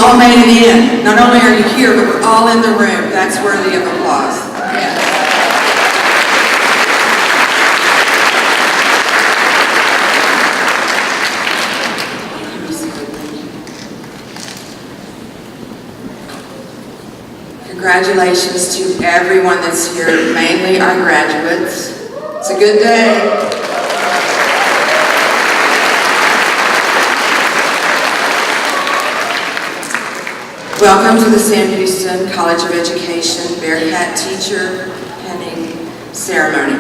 all made it in. Not only are you here, but we're all in the room. That's worthy of applause. Yeah. Congratulations to everyone that's here, mainly our graduates. It's a good day. Welcome to the Sam Houston College of Education Bearcat Teacher Pinning Ceremony.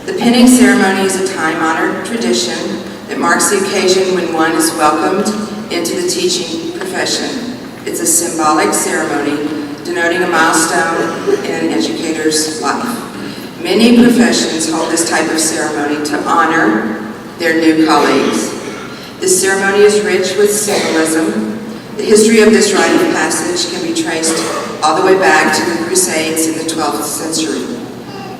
The pinning ceremony is a time-honored tradition that marks the occasion when one is welcomed into the teaching profession. It's a symbolic ceremony denoting a milestone in an educator's life. Many professions hold this type of ceremony to honor their new colleagues. This ceremony is rich with symbolism. The history of this rite of passage can be traced all the way back to the Crusades in the 12th century.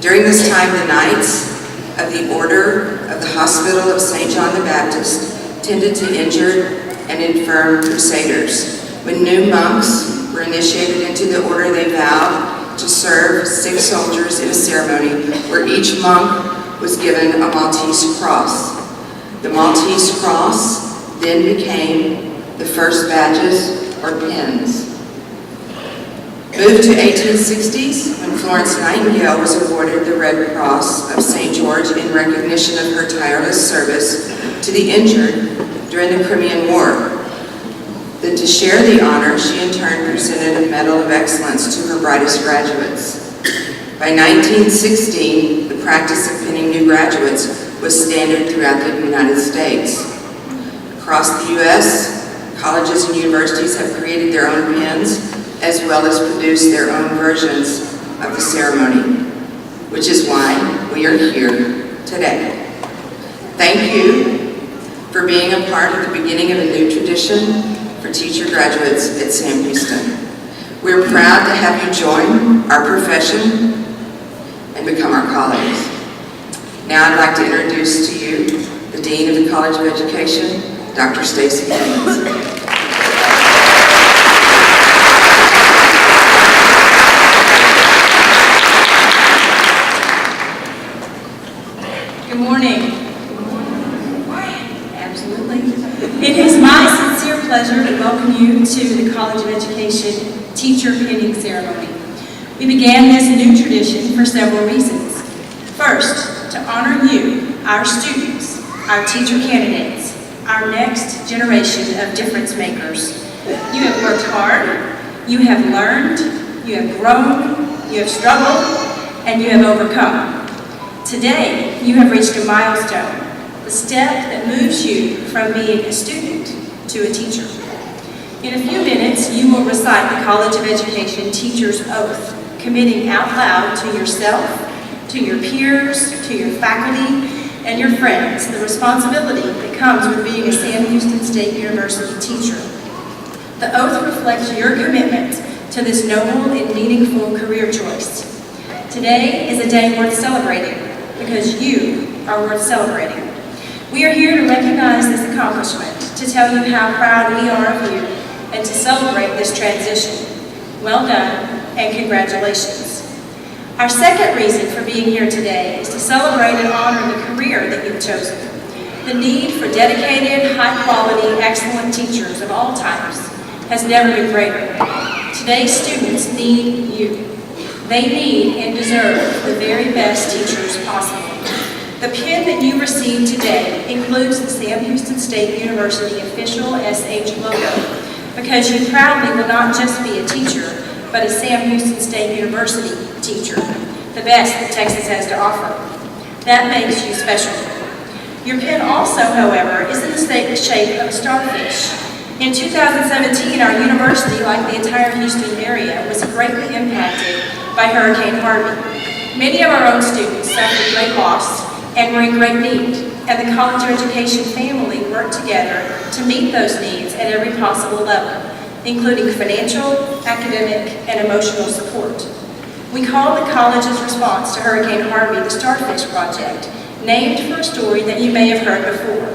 During this time, the Knights of the Order of the Hospital of St. John the Baptist tended to injured and infirm crusaders. When new monks were initiated into the order, they vowed to serve sick soldiers in a ceremony where each monk was given a Maltese cross. The Maltese cross then became the first badges or pins. Moved to 1860s, when Florence Nightingale was awarded the Red Cross of St. George in recognition of her tireless service to the injured during the Crimean War. Then to share the honor, she in turn presented a Medal of Excellence to her brightest graduates. By 1916, the practice of pinning new graduates was standard throughout the United States. Across the U.S., colleges and universities have created their own pins, as well as produced their own versions of the ceremony, which is why we are here today. Thank you for being a part of the beginning of a new tradition for teacher graduates at Sam Houston. We're proud to have you join our profession and become our colleagues. Now I'd like to introduce to you the Dean of the College of Education, Dr. Stacy Haynes. Good morning. Absolutely. It is my sincere pleasure to welcome you to the College of Education Teacher Pinning Ceremony. We began this new tradition for several reasons. First, to honor you, our students, our teacher candidates, our next generation of difference makers. You have worked hard, you have learned, you have grown, you have struggled, and you have overcome. Today, you have reached a milestone, the step that moves you from being a student to a teacher. In a few minutes, you will recite the College of Education Teacher's Oath, committing out loud to yourself, to your peers, to your faculty, and your friends the responsibility that comes with being a Sam Houston State University teacher. The oath reflects your commitment to this noble and meaningful career choice. Today is a day worth celebrating because you are worth celebrating. We are here to recognize this accomplishment, to tell you how proud we are of you, and to celebrate this transition. Well done, and congratulations. Our second reason for being here today is to celebrate and honor the career that you've chosen. The need for dedicated, high-quality, excellent teachers of all types has never been greater. Today's students need you. They need and deserve the very best teachers possible. The pin that you received today includes the Sam Houston State University official SH logo, because you proudly will not just be a teacher, but a Sam Houston State University teacher, the best that Texas has to offer. That makes you special. Your pin also, however, is in the shape of a starfish. In 2017, our university, like the entire Houston area, was greatly impacted by Hurricane Harvey. Many of our own students suffered great loss and were in great need, and the College of Education family worked together to meet those needs at every possible level, including financial, academic, and emotional support. We call the college's response to Hurricane Harvey the Starfish Project, named for a story that you may have heard before.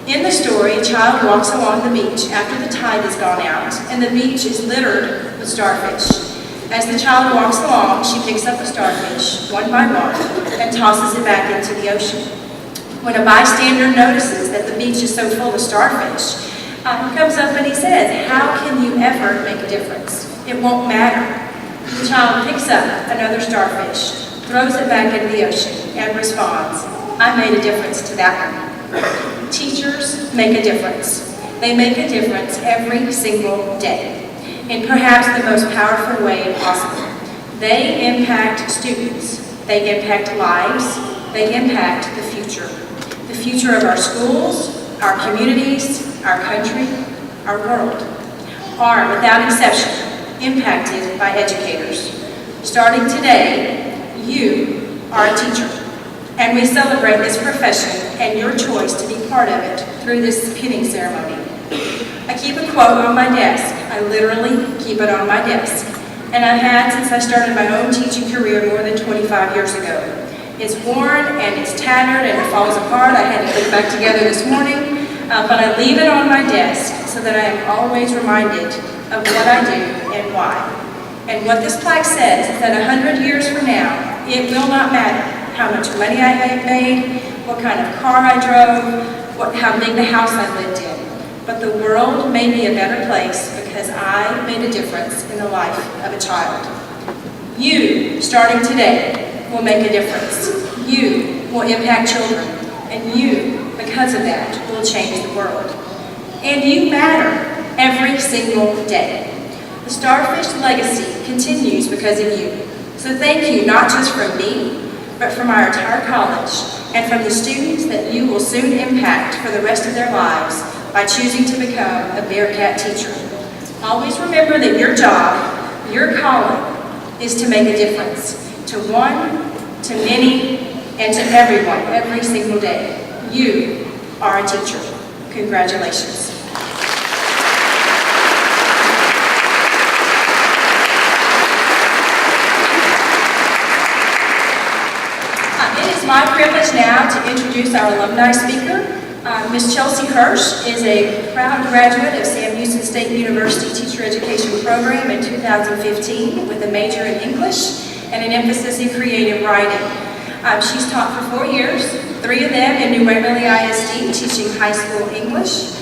In the story, a child walks along the beach after the tide has gone out, and the beach is littered with starfish. As the child walks along, she picks up a starfish, one by one, and tosses it back into the ocean. When a bystander notices that the beach is so full of starfish, he comes up and he says, "How can you ever make a difference? It won't matter." The child picks up another starfish, throws it back into the ocean, and responds, "I made a difference to that one." Teachers make a difference. They make a difference every single day, in perhaps the most powerful way possible. They impact students. They impact lives. They impact the future of our schools, our communities, our country, our world, are, without exception, impacted by educators. Starting today, you are a teacher, and we celebrate this profession and your choice to be part of it through this pinning ceremony. I keep a quote on my desk. I literally keep it on my desk, and I had since I started my own teaching career more than 25 years ago. It's worn and it's tattered and it falls apart. I had to put it back together this morning, but I leave it on my desk so that I am always reminded of what I do and why. And what this plaque says is that 100 years from now, it will not matter how much money I made, what kind of car I drove, how big the house I lived in. But the world may be a better place because I made a difference in the life of a child. You, starting today, will make a difference. You will impact children, and you, because of that, will change the world. And you matter every single day. The Starfish legacy continues because of you. So thank you, not just from me, but from our entire college and from the students that you will soon impact for the rest of their lives by choosing to become a Bearcat teacher. Always remember that your job, your calling, is to make a difference. To one, to many, and to everyone, every single day. You are a teacher. Congratulations. It is my privilege now to introduce our alumni speaker. Ms. Chelsea Hirsch is a proud graduate of Sam Houston State University Teacher Education Program in 2015 with a major in English and an emphasis in creative writing. She's taught for 4 years, 3 of them in New Waverly ISD, teaching high school English.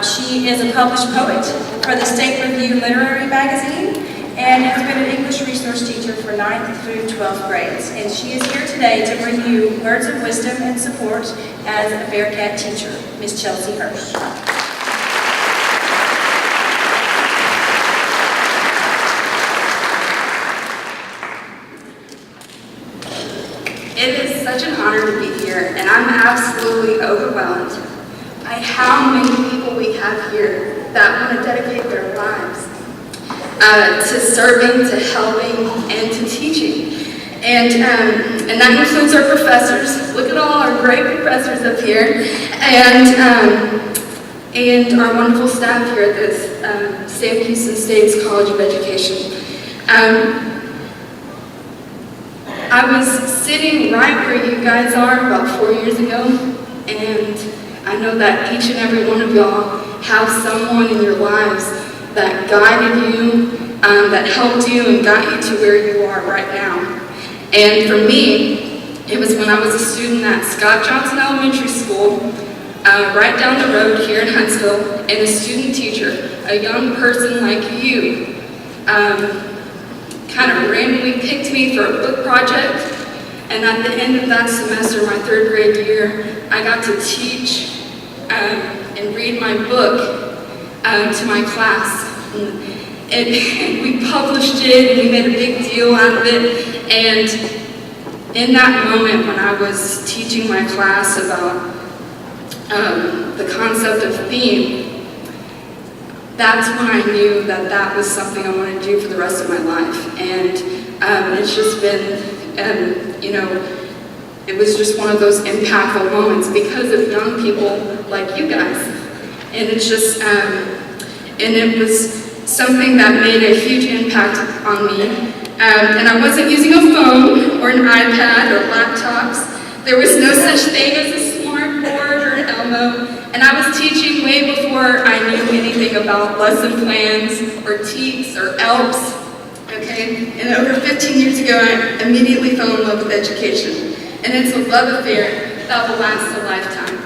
She is a published poet for the State Review Literary Magazine and has been an English resource teacher for 9th through 12th grades. And she is here today to bring you words of wisdom and support as a Bearcat teacher, Ms. Chelsea Hirsch. It is such an honor to be here, and I'm absolutely overwhelmed by how many people we have here that want to dedicate their lives to serving, to helping, and to teaching. And that includes our professors. Look at all our great professors up here, and our wonderful staff here at this Sam Houston State's College of Education. I was sitting right where you guys are about 4 years ago, and I know that each and every one of y'all have someone in your lives that guided you, that helped you and got you to where you are right now. And for me, it was when I was a student at Scott Johnson Elementary School, right down the road here in Huntsville, and a student teacher, a young person like you, kind of randomly picked me for a book project, and at the end of that semester, my 3rd grade year, I got to teach and read my book to my class. And we published it, and we made a big deal out of it, and in that moment when I was teaching my class about the concept of theme, that's when I knew that that was something I wanted to do for the rest of my life. And it's just been, it was just one of those impactful moments because of young people like you guys. And it's just, and it was something that made a huge impact on me. And I wasn't using a phone or an iPad or laptops. There was no such thing as a smart board or an Elmo. And I was teaching way before I knew anything about lesson plans or TEKS or ELPs, okay? And over 15 years ago, I immediately fell in love with education. And it's a love affair that will last a lifetime.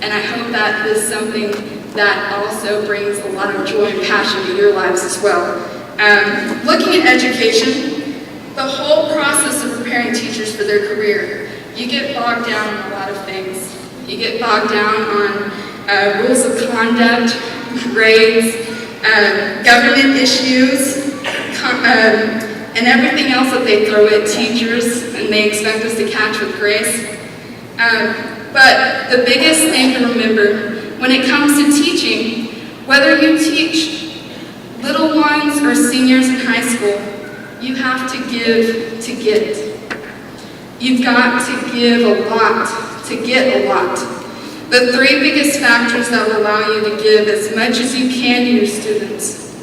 And I hope that is something that also brings a lot of joy and passion to your lives as well. Looking at education, the whole process of preparing teachers for their career, you get bogged down in a lot of things. You get bogged down on rules of conduct, grades, government issues, and everything else that they throw at teachers and they expect us to catch with grace. But the biggest thing to remember when it comes to teaching, whether you teach little ones or seniors in high school, you have to give to get. You've got to give a lot to get a lot. The three biggest factors that will allow you to give as much as you can to your students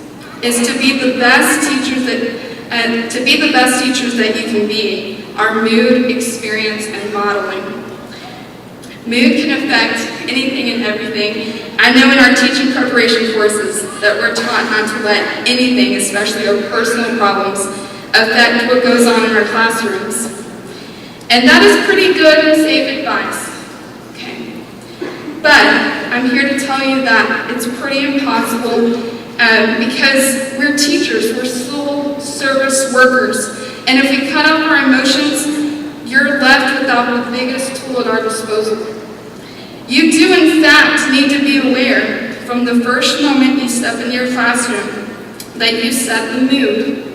is to be the best teachers that you can be are mood, experience, and modeling. Mood can affect anything and everything. I know in our teaching preparation courses that we're taught not to let anything, especially our personal problems, affect what goes on in our classrooms. And that is pretty good and safe advice. Okay. But I'm here to tell you that it's pretty impossible because we're teachers, we're civil service workers. And if we cut off our emotions, you're left without the biggest tool at our disposal. You do, in fact, need to be aware from the first moment you step into your classroom that you set the mood.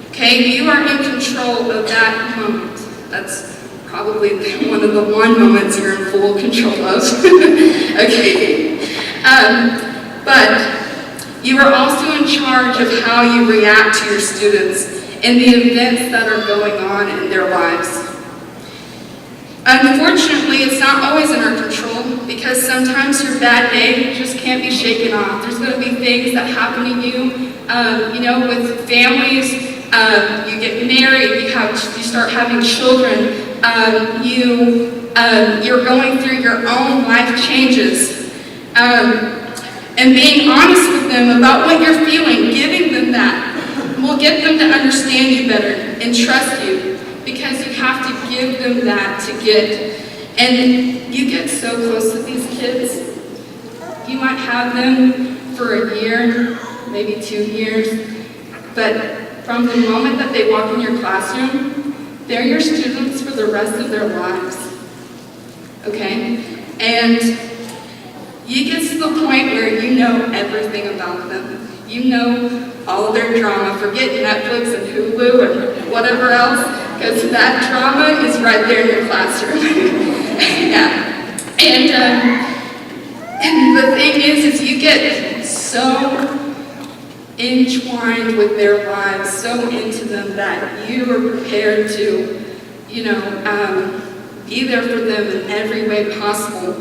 Okay, you are in control of that moment. That's probably one of the moments you're in full control of. Okay, but you are also in charge of how you react to your students and the events that are going on in their lives. Unfortunately, it's not always in our control because sometimes your bad day just can't be shaken off. There's going to be things that happen to you, with families. You get married, you start having children. You're going through your own life changes. And being honest with them about what you're feeling, giving them that, will get them to understand you better and trust you. Because you have to give them that to get. And you get so close to these kids. You might have them for a year, maybe 2 years. But from the moment that they walk in your classroom, they're your students for the rest of their lives. Okay? And you get to the point where you know everything about them. You know all of their drama. Forget Netflix and Hulu and whatever else, because that drama is right there in your classroom. Yeah. And the thing is you get so entwined with their lives, so into them that you are prepared to, be there for them in every way possible.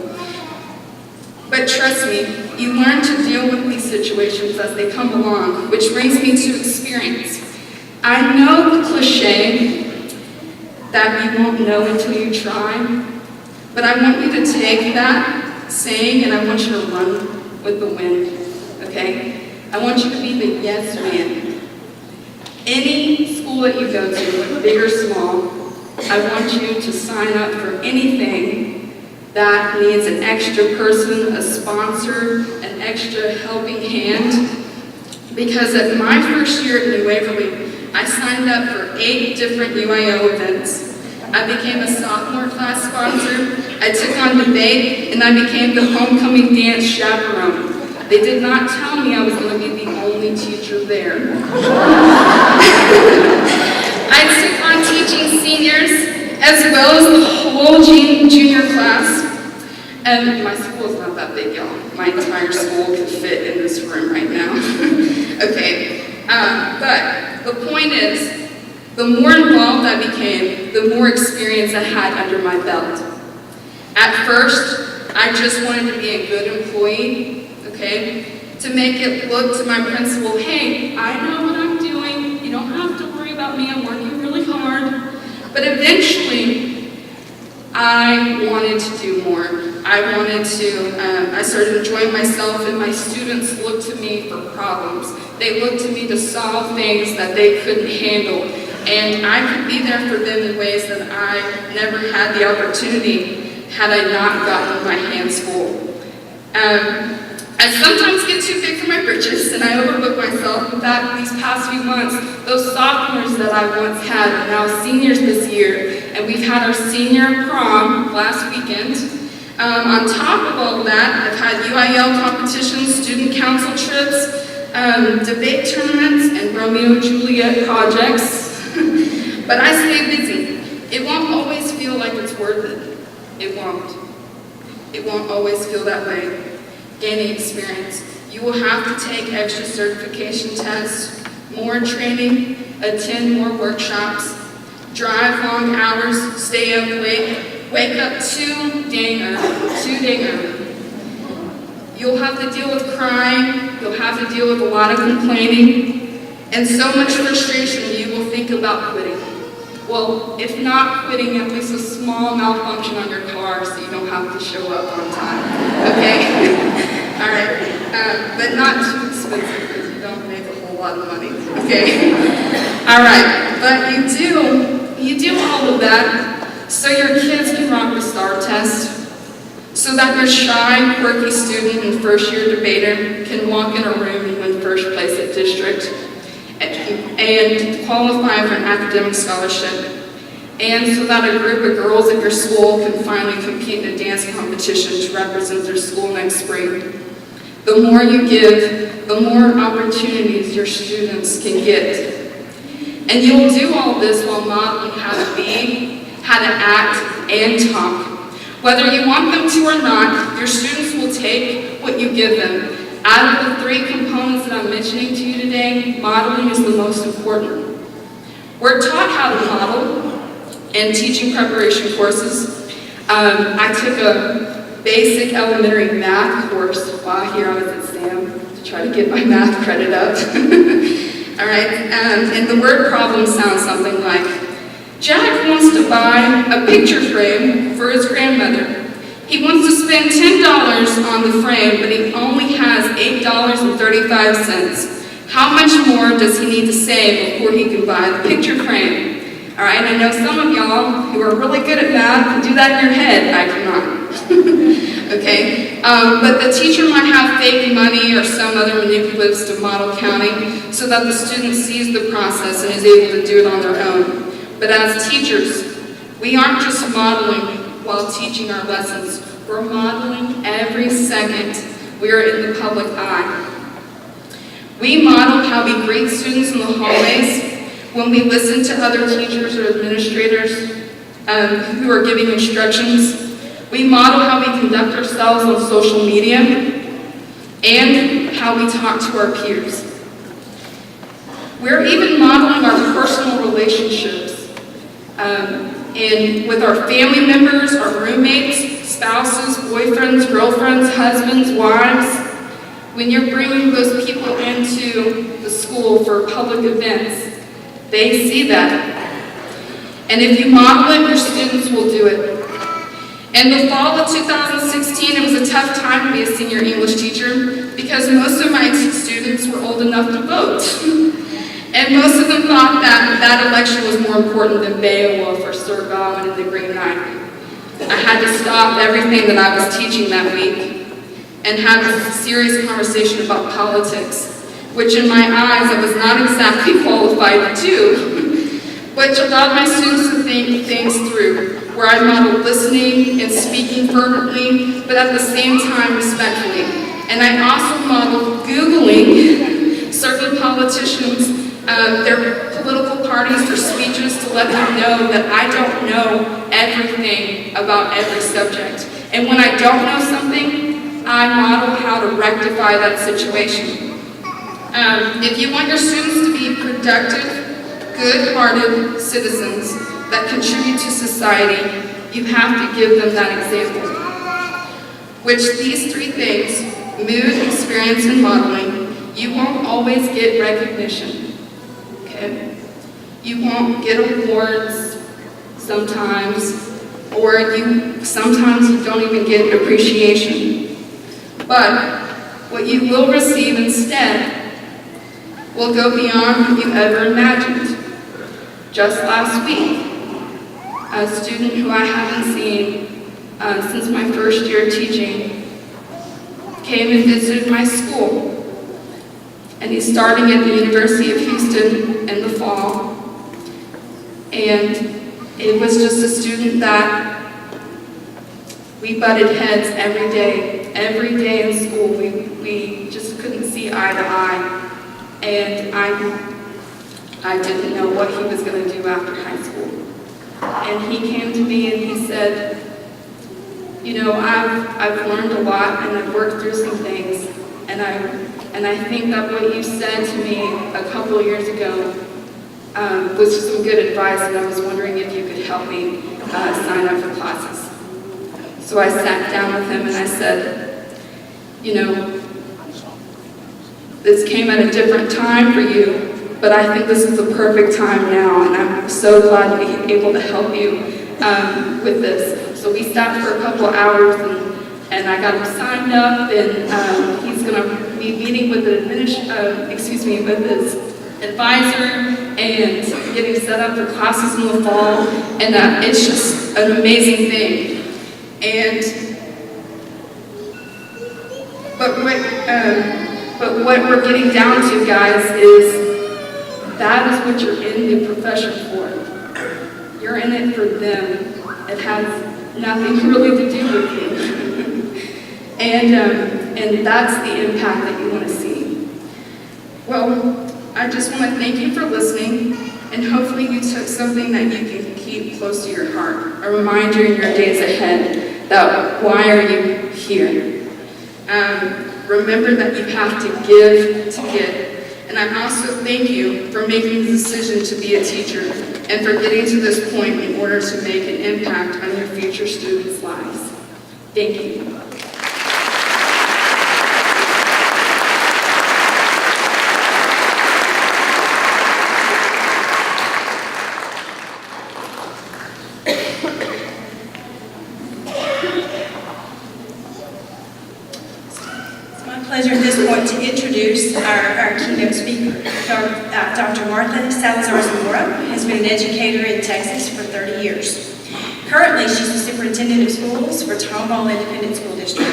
But trust me, you learn to deal with these situations as they come along, which brings me to experience. I know the cliche that you won't know until you try, but I want you to take that saying and I want you to run with the wind, okay? I want you to be the yes man. Any school that you go to, big or small, I want you to sign up for anything that needs an extra person, a sponsor, an extra helping hand. Because at my first year at New Waverly, I signed up for 8 different UIO events. I became a sophomore class sponsor, I took on debate, and I became the homecoming dance chaperone. They did not tell me I was going to be the only teacher there. I took on teaching seniors, as well as the whole junior class. And my school is not that big, y'all. My entire school could fit in this room right now. Okay, but the point is, the more involved I became, the more experience I had under my belt. At first, I just wanted to be a good employee, okay? To make it look to my principal, hey, I know what I'm doing. You don't have to worry about me. I'm working really hard. But eventually, I wanted to do more. I started enjoying myself, and my students looked to me for problems. They looked to me to solve things that they couldn't handle. And I could be there for them in ways that I never had the opportunity had I not gotten my hands full. I sometimes get too big for my britches, and I overbook myself. In fact, these past few months, those sophomores that I once had are now seniors this year, and we've had our senior prom last weekend. On top of all that, I've had UIL competitions, student council trips, debate tournaments, and Romeo and Juliet projects. But I stay busy. It won't always feel like it's worth it. It won't. It won't always feel that way. Gaining experience. You will have to take extra certification tests, more training, attend more workshops, drive long hours, stay up late, wake up too dang early. You'll have to deal with crying, you'll have to deal with a lot of complaining, and so much frustration you will think about quitting. Well, if not quitting, at least a small malfunction on your car so you don't have to show up on time, okay? All right, but not too expensive because you don't make a whole lot of money, okay? All right, but you do all of that so your kids can rock the STAR test, so that your shy, quirky student and first-year debater can walk in a room and win first place at district, and qualify for an academic scholarship, and so that a group of girls at your school can finally compete in a dance competition to represent their school next spring. The more you give, the more opportunities your students can get. And you'll do all this while modeling how to be, how to act, and talk. Whether you want them to or not, your students will take what you give them. Out of the three components that I'm mentioning to you today, modeling is the most important. We're taught how to model in teaching preparation courses. I took a basic elementary math course while here I was at STAM to try to get my math credit up. All right, and the word problem sounds something like, Jack wants to buy a picture frame for his grandmother. He wants to spend $10 on the frame, but he only has $8.35. How much more does he need to save before he can buy the picture frame? All right, I know some of y'all who are really good at math can do that in your head. I cannot. Okay, but the teacher might have fake money or some other manipulatives to model counting so that the student sees the process and is able to do it on their own. But as teachers, we aren't just modeling while teaching our lessons. We're modeling every second we are in the public eye. We model how we greet students in the hallways, when we listen to other teachers or administrators who are giving instructions. We model how we conduct ourselves on social media and how we talk to our peers. We're even modeling our personal relationships and with our family members, our roommates, spouses, boyfriends, girlfriends, husbands, wives. When you're bringing those people into the school for public events, they see that. And if you model it, your students will do it. In the fall of 2016, it was a tough time to be a senior English teacher because most of my students were old enough to vote. And most of them thought that that election was more important than Beowulf or Sir Gawain and the Green Knight. I had to stop everything that I was teaching that week and have a serious conversation about politics, which in my eyes I was not exactly qualified to do, which allowed my students to think things through, where I modeled listening and speaking fervently, but at the same time respectfully. And I also modeled Googling certain politicians, their political parties, their speeches, to let them know that I don't know everything about every subject. And when I don't know something, I model how to rectify that situation. If you want your students to be productive, good-hearted citizens that contribute to society, you have to give them that example. Which these three things, mood, experience, and modeling, you won't always get recognition. Okay? You won't get awards sometimes. or sometimes you don't even get appreciation. But what you will receive instead will go beyond what you ever imagined. Just last week, a student who I haven't seen since my first year teaching came and visited my school. And he's starting at the University of Houston in the fall. And it was just a student that we butted heads every day. Every day in school, we just couldn't see eye to eye. And I didn't know what he was going to do after high school. And he came to me and he said, you know, I've learned a lot and I've worked through some things. And I think that what you said to me a couple of years ago was just some good advice, and I was wondering if you could help me sign up for classes. So I sat down with him and I said, you know, this came at a different time for you, but I think this is the perfect time now, and I'm so glad to be able to help you with this. So we sat for a couple of hours, and I got him signed up, and he's going to be meeting with with his advisor and getting set up for classes in the fall, and it's just an amazing thing. But what we're getting down to, guys, is that is what you're in the profession for. You're in it for them. It has nothing really to do with you. And that's the impact that you want to see. Well, I just want to thank you for listening, and hopefully you took something that you can keep close to your heart, a reminder in your days ahead that why are you here? Remember that you have to give to get. And I also thank you for making the decision to be a teacher and for getting to this point in order to make an impact on your future students' lives. Thank you. Pleasure at this point to introduce our keynote speaker. Dr. Martha Salazar-Zamora has been an educator in Texas for 30 years. Currently, she's the superintendent of schools for Tomball Independent School District,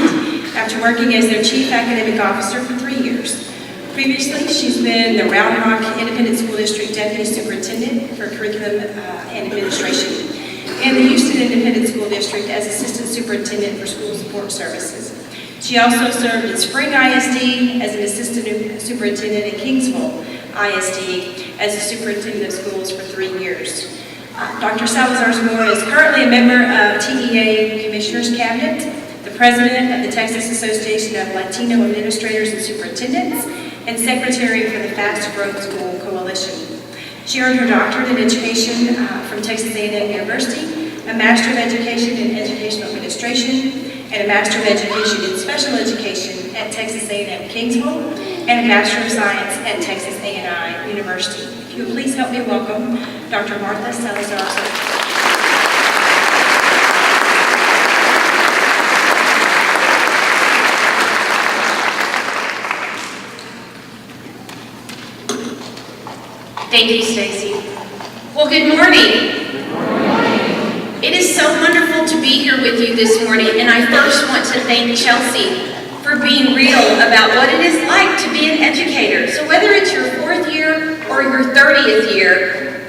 after working as their chief academic officer for 3 years. Previously, she's been the Round Rock Independent School District deputy superintendent for curriculum and administration, and the Houston Independent School District as assistant superintendent for school support services. She also served at Spring ISD as an assistant superintendent at Kingsville ISD as a superintendent of schools for 3 years. Dr. Salazar-Zamora is currently a member of TEA Commissioners Cabinet, the president of the Texas Association of Latino Administrators and Superintendents, and secretary for the Fast Growth School Coalition. She earned her doctorate in education from Texas A&M University, a Master of Education in Educational Administration, and a Master of Education in Special Education at Texas A&M Kingsville, and a Master of Science at Texas A&I University. If you would please help me welcome Dr. Martha Salazar-Zamora. Thank you, Stacy. Well, good morning. It is so wonderful to be here with you this morning, and I first want to thank Chelsea for being real about what it is like to be an educator. So whether it's your 4th year or your 30th year,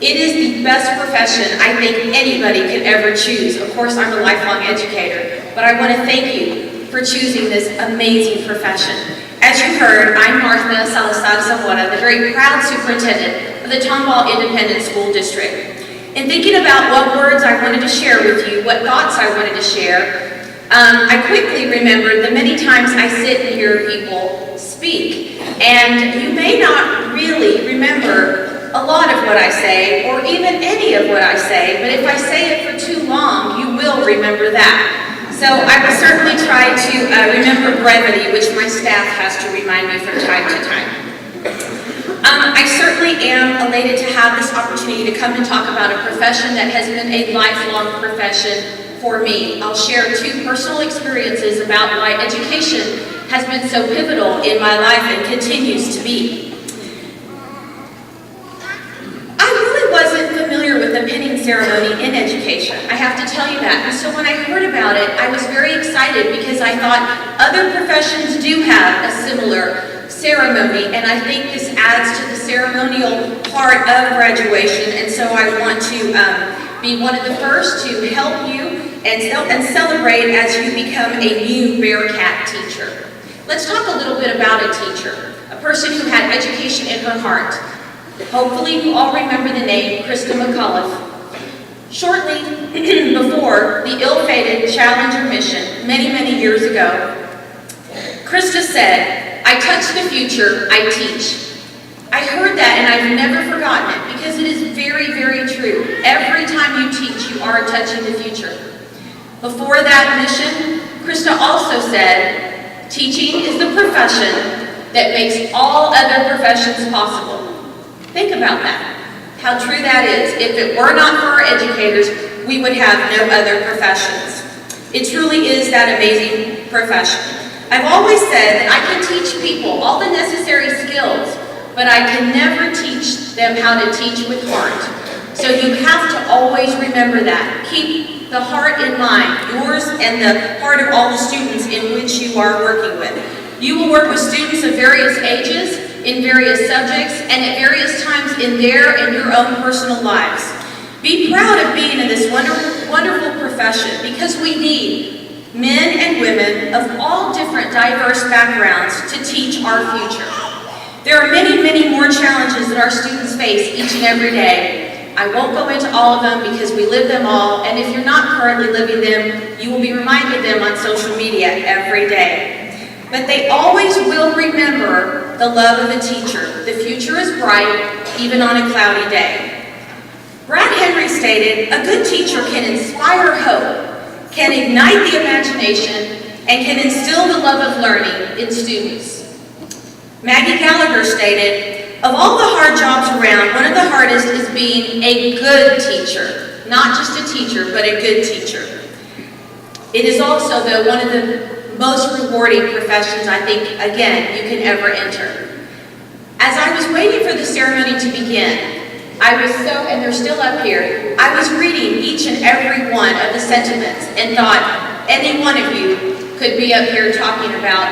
it is the best profession I think anybody could ever choose. Of course, I'm a lifelong educator, but I want to thank you for choosing this amazing profession. As you heard, I'm Martha Salazar-Zamora, the very proud superintendent of the Tomball Independent School District. In thinking about what words I wanted to share with you, what thoughts I wanted to share, I quickly remembered the many times I sit and hear people speak. And you may not really remember a lot of what I say, or even any of what I say, but if I say it for too long, you will remember that. So I will certainly try to remember brevity, which my staff has to remind me from time to time. I certainly am elated to have this opportunity to come and talk about a profession that has been a lifelong profession for me. I'll share 2 personal experiences about why education has been so pivotal in my life and continues to be. I really wasn't familiar with the pinning ceremony in education. I have to tell you that. And so when I heard about it, I was very excited because I thought other professions do have a similar ceremony, and I think this adds to the ceremonial part of graduation, and so I want to be one of the first to help you and celebrate as you become a new Bearcat teacher. Let's talk a little bit about a teacher, a person who had education in her heart. Hopefully you all remember the name Krista McAuliffe. Shortly before the ill-fated Challenger mission, many years ago, Krista said, "I touch the future, I teach." I heard that and I've never forgotten it because it is very true. Every time you teach, you are touching the future. Before that mission, Krista also said, "Teaching is the profession that makes all other professions possible." Think about that, how true that is. If it were not for our educators, we would have no other professions. It truly is that amazing profession. I've always said that I can teach people all the necessary skills, but I can never teach them how to teach with heart. So you have to always remember that. Keep the heart in mind, yours and the heart of all the students in which you are working with. You will work with students of various ages, in various subjects, and at various times in their and your own personal lives. Be proud of being in this wonderful profession because we need men and women of all different diverse backgrounds to teach our future. There are many more challenges that our students face each and every day. I won't go into all of them because we live them all, and if you're not currently living them, you will be reminded of them on social media every day. But they always will remember the love of a teacher. The future is bright, even on a cloudy day. Brad Henry stated, "A good teacher can inspire hope, can ignite the imagination, and can instill the love of learning in students." Maggie Gallagher stated, "Of all the hard jobs around, one of the hardest is being a good teacher. Not just a teacher, but a good teacher." It is also, though, one of the most rewarding professions, I think, again, you can ever enter. As I was waiting for the ceremony to begin, and they're still up here, I was reading each and every one of the sentiments and thought, any one of you could be up here talking about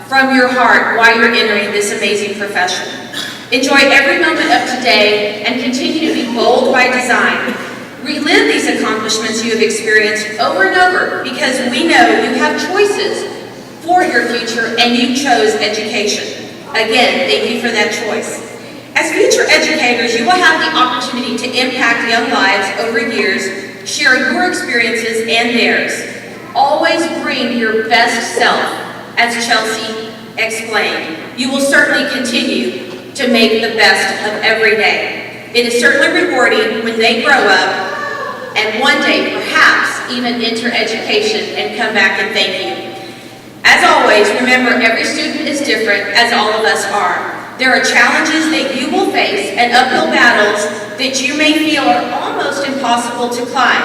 from your heart why you're entering this amazing profession. Enjoy every moment of today and continue to be bold by design. Relive these accomplishments you have experienced over and over because we know you have choices for your future and you chose education. Again, thank you for that choice. As future educators, you will have the opportunity to impact young lives over years, share your experiences and theirs. Always bring your best self, as Chelsea explained. You will certainly continue to make the best of every day. It is certainly rewarding when they grow up and one day perhaps even enter education and come back and thank you. As always, remember every student is different, as all of us are. There are challenges that you will face and uphill battles that you may feel are almost impossible to climb,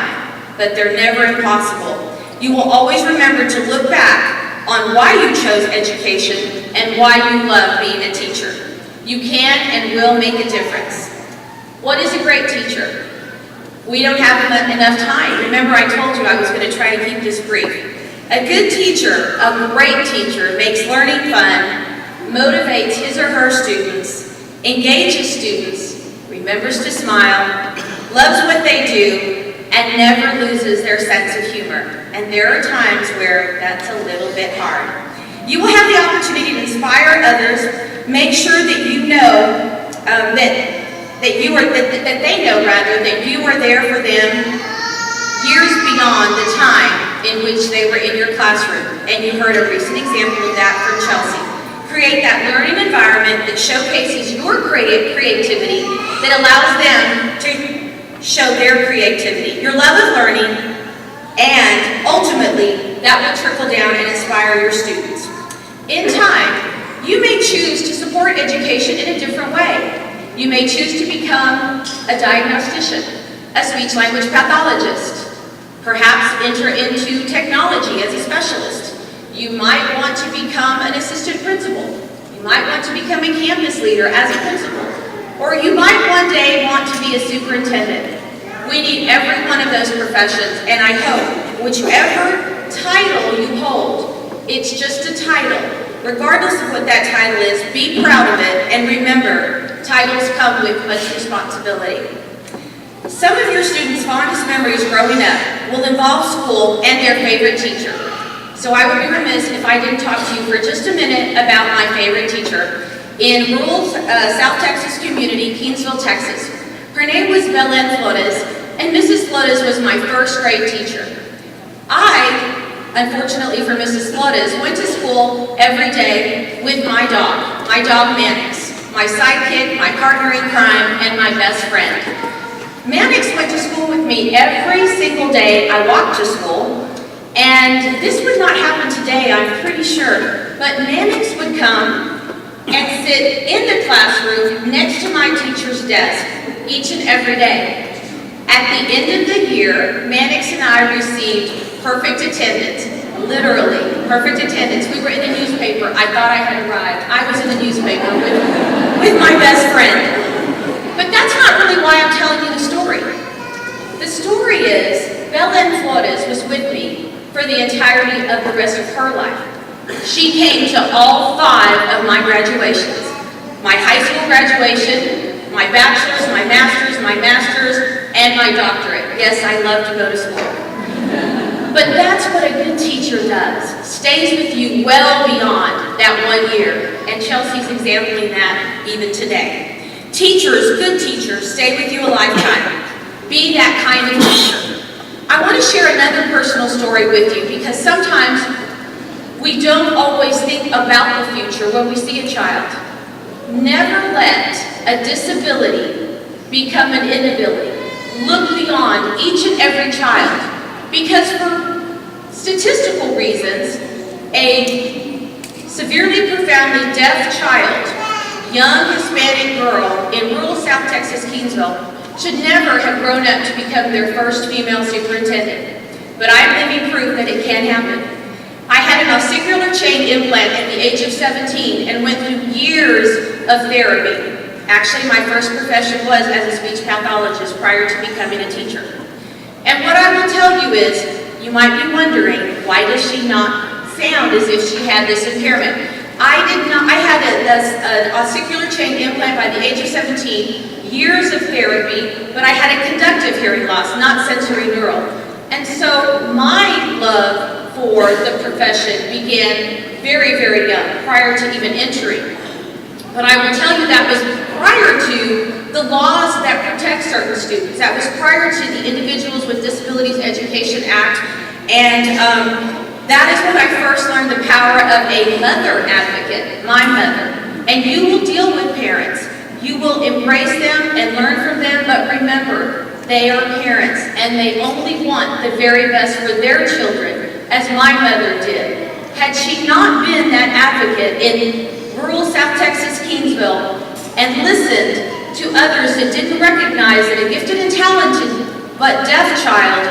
but they're never impossible. You will always remember to look back on why you chose education and why you love being a teacher. You can and will make a difference. What is a great teacher? We don't have enough time. Remember, I told you I was going to try to keep this brief. A good teacher, a great teacher, makes learning fun, motivates his or her students, engages students, remembers to smile, loves what they do, and never loses their sense of humor. And there are times where that's a little bit hard. You will have the opportunity to inspire others, make sure that you know that they know that you are there for them years beyond the time in which they were in your classroom. And you heard a recent example of that from Chelsea. Create that learning environment that showcases your creativity, that allows them to show their creativity, your love of learning, and ultimately that will trickle down and inspire your students. In time, You may choose to support education in a different way. You may choose to become a diagnostician, a speech-language pathologist, perhaps enter into technology as a specialist. You might want to become an assistant principal. You might want to become a campus leader as a principal. Or you might one day want to be a superintendent. We need every one of those professions, and I hope whichever title you hold, it's just a title. Regardless of what that title is, be proud of it, and remember, titles come with much responsibility. Some of your students' fondest memories growing up will involve school and their favorite teacher. So I would be remiss if I didn't talk to you for just a minute about my favorite teacher in rural South Texas community, Keensville, Texas. Her name was Belen Flores, and Mrs. Flores was my first grade teacher. Unfortunately for Mrs. Flores, went to school every day with my dog Mannix, my sidekick, my partner in crime, and my best friend. Mannix went to school with me every single day I walked to school, and this would not happen today, I'm pretty sure, but Mannix would come and sit in the classroom next to my teacher's desk each and every day. At the end of the year, Mannix and I received perfect attendance, literally perfect attendance. We were in the newspaper. I thought I had arrived. I was in the newspaper with my best friend. But that's not really why I'm telling you the story. The story is Belen Flores was with me for the entirety of the rest of her life. She came to all 5 of my graduations. My high school graduation, my bachelor's, my master's, and my doctorate. Yes, I love to go to school. But that's what a good teacher does. Stays with you well beyond that 1 year. And Chelsea's examining that even today. Teachers, good teachers, stay with you a lifetime. Be that kind of teacher. I want to share another personal story with you because sometimes we don't always think about the future when we see a child. Never let a disability become an inability. Look beyond each and every child. Because for statistical reasons, a severely profoundly deaf child, young Hispanic girl in rural South Texas, Keensville, should never have grown up to become their first female superintendent. But I'm living proof that it can happen. I had an ossicular chain implant at the age of 17 and went through years of therapy. Actually, my first profession was as a speech pathologist prior to becoming a teacher. And what I will tell you is, you might be wondering, why does she not sound as if she had this impairment? I had an ossicular chain implant by the age of 17, years of therapy, but I had a conductive hearing loss, not sensory neural. And so my love for the profession began very, very young, prior to even entering. But I will tell you that was prior to the laws that protect certain students. That was prior to the Individuals with Disabilities Education Act. And that is when I first learned the power of a mother advocate, my mother. And you will deal with parents. You will embrace them and learn from them, but remember, they are parents and they only want the very best for their children, as my mother did. Had she not been that advocate in rural South Texas, Keensville, and listened to others that didn't recognize that a gifted and talented but deaf child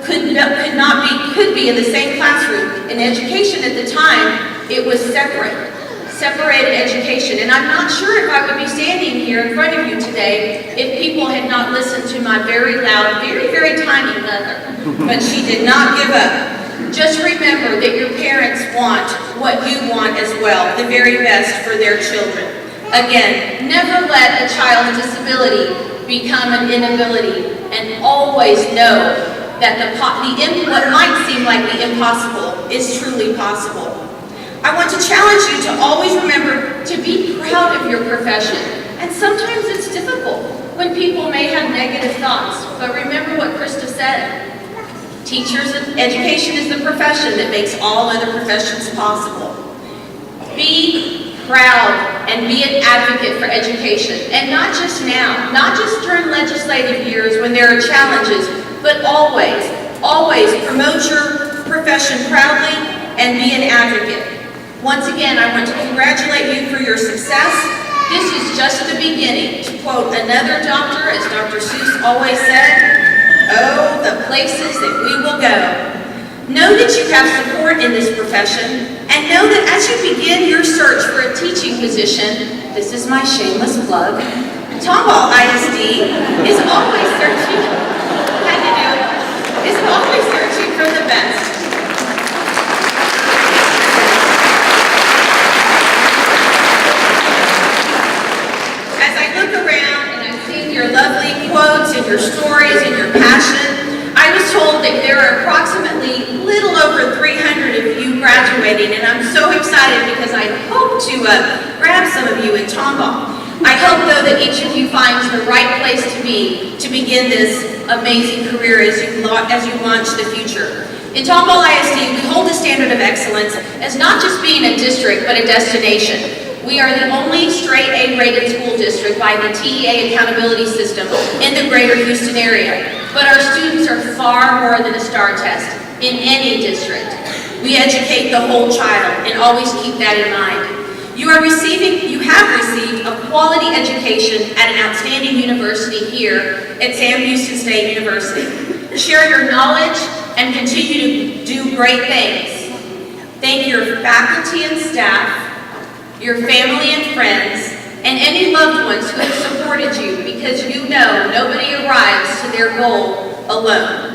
could be in the same classroom. In education at the time, it was separated education. And I'm not sure if I would be standing here in front of you today if people had not listened to my very loud, very, very tiny mother. But she did not give up. Just remember that your parents want what you want as well, the very best for their children. Again, never let a child's disability become an inability, and always know that what might seem like the impossible is truly possible. I want to challenge you to always remember to be proud of your profession. And sometimes it's difficult when people may have negative thoughts, but remember what Krista said. Teachers and education is the profession that makes all other professions possible. Be proud and be an advocate for education. And not just now, not just during legislative years when there are challenges, but always promote your profession proudly and be an advocate. Once again, I want to congratulate you for your success. This is just the beginning. To quote another doctor, as Dr. Seuss always said, "Oh, the places that we will go." Know that you have support in this profession, and know that as you begin your search for a teaching position, this is my shameless plug, Tomball ISD is always searching, is always searching for the best. As I look around and I see your lovely quotes and your stories and your passion, I was told that there are approximately little over 300 of you graduating, and I'm so excited because I hope to grab some of you in Tomball. I hope, though, that each of you finds the right place to be to begin this amazing career as you launch the future. In Tomball ISD, we hold the standard of excellence as not just being a district, but a destination. We are the only straight A-rated school district by the TEA accountability system in the greater Houston area. But our students are far more than a STAR test in any district. We educate the whole child, and always keep that in mind. You have received a quality education at an outstanding university here at Sam Houston State University. Share your knowledge and continue to do great things. Thank your faculty and staff, your family and friends, and any loved ones who have supported you, because you know nobody arrives to their goal alone.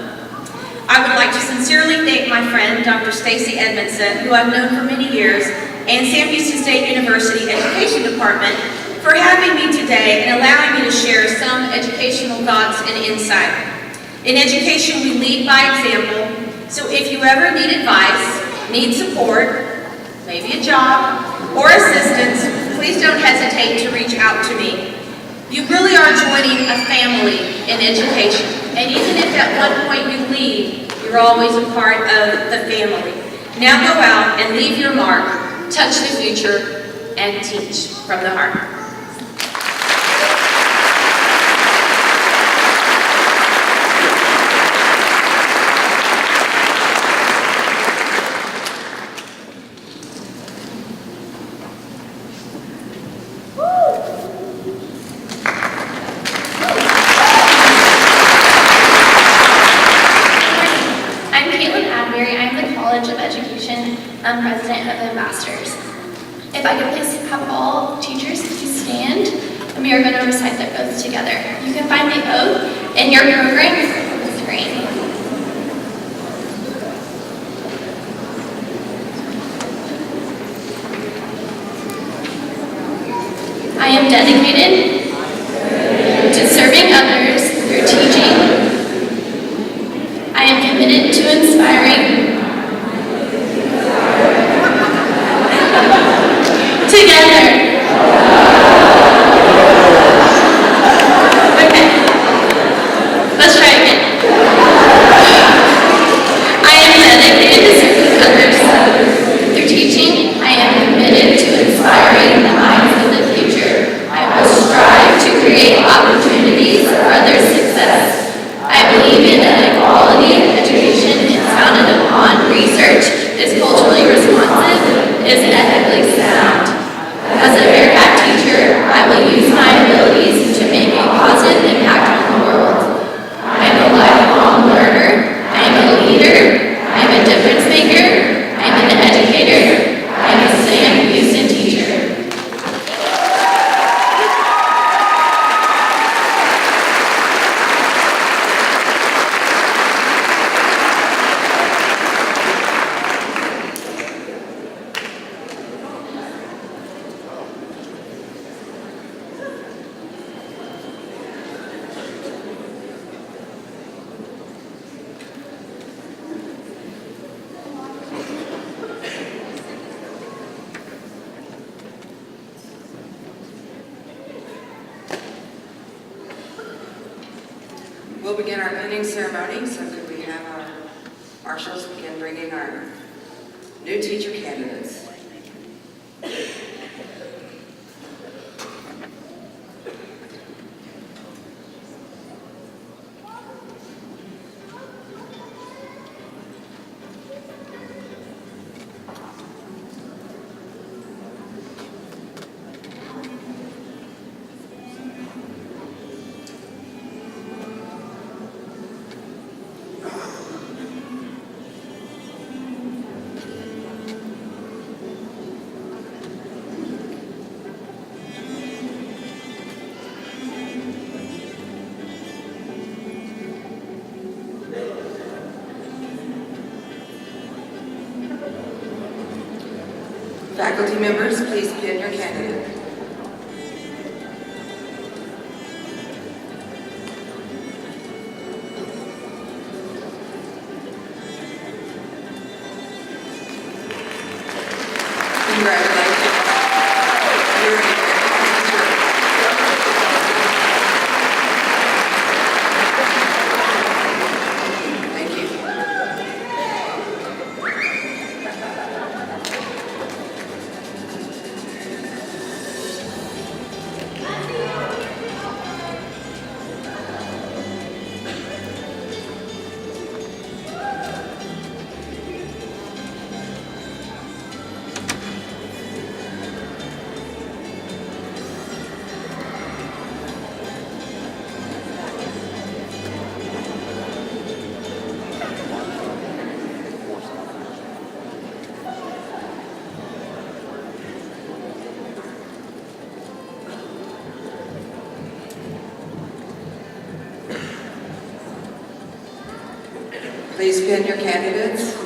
I would like to sincerely thank my friend, Dr. Stacy Edmondson, who I've known for many years, and Sam Houston State University Education Department for having me today and allowing me to share some educational thoughts and insight. In education, we lead by example, so if you ever need advice, need support, maybe a job, or assistance, please don't hesitate to reach out to me. You really are joining a family in education, and even if at one point you leave, you're always a part of the family. Now go out and leave your mark, touch the future, and teach from the heart. President of the Ambassadors. If I could please have all teachers please stand, and we are going to recite the oaths together. You can find the oath in your program on the screen. I am dedicated to serving others through teaching. I am committed to inspiring. Together. Okay. Let's try again. I am dedicated to serving others. Through teaching, I am committed to inspiring the minds of the future. I will strive to create opportunities for others' success. I believe in an equality education is founded upon research, is culturally responsive, is ethically sound. As a Bearcat teacher, I will use my abilities to make a positive impact on the world. I am a lifelong learner. I am a leader. I am a difference maker. I am an educator. I am a Sam Houston teacher. We'll begin our pinning ceremony, so could we have our marshals begin bringing our new teacher candidates. Faculty members, please pin your candidate. Congratulations. You're an American teacher. Thank you. Please pin your candidates.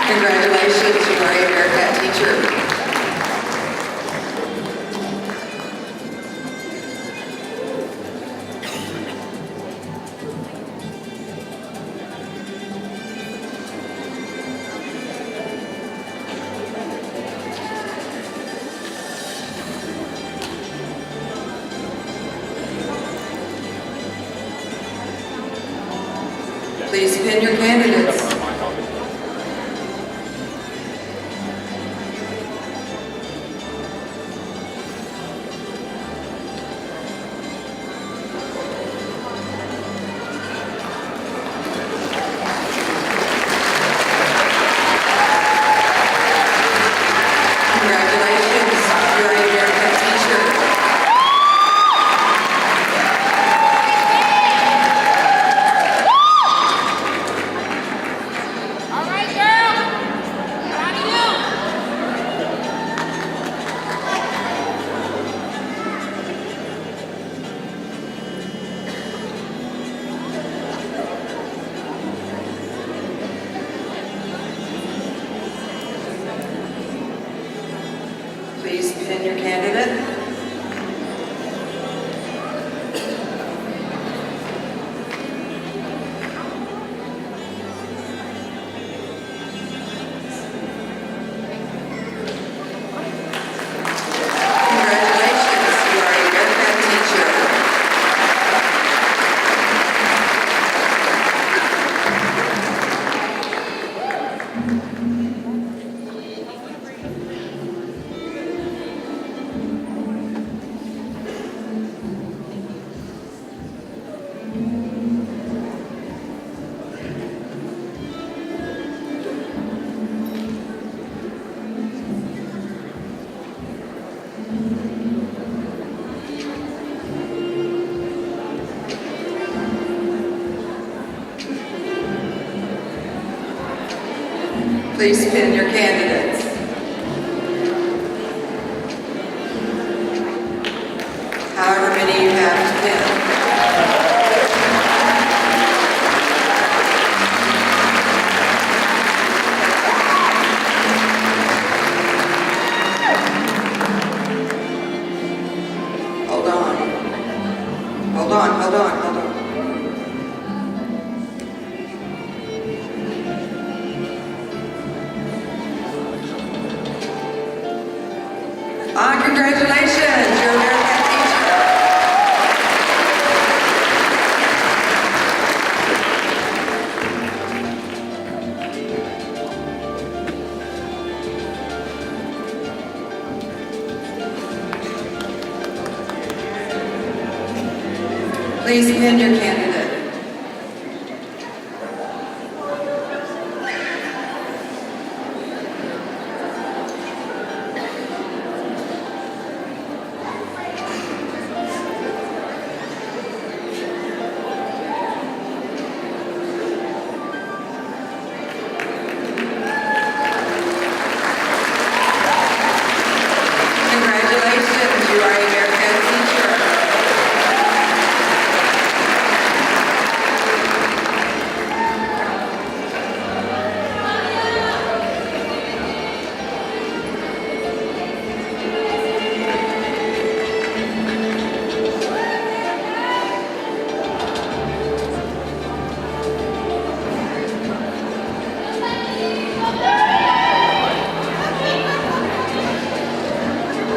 Congratulations, you are a Bearcat teacher. Please pin your candidates. Congratulations, you are a Bearcat teacher. Please pin your candidate. Congratulations, you are a Bearcat teacher. Please pin your candidates. However many you have to pin. Hold on. Hold on, hold on, hold on. Congratulations, you're a Bearcat teacher. Please pin your candidate.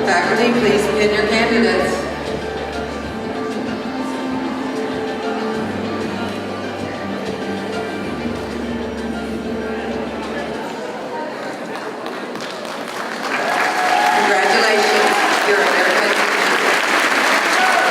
Faculty, please pin your candidates. Congratulations, you're a very good teacher.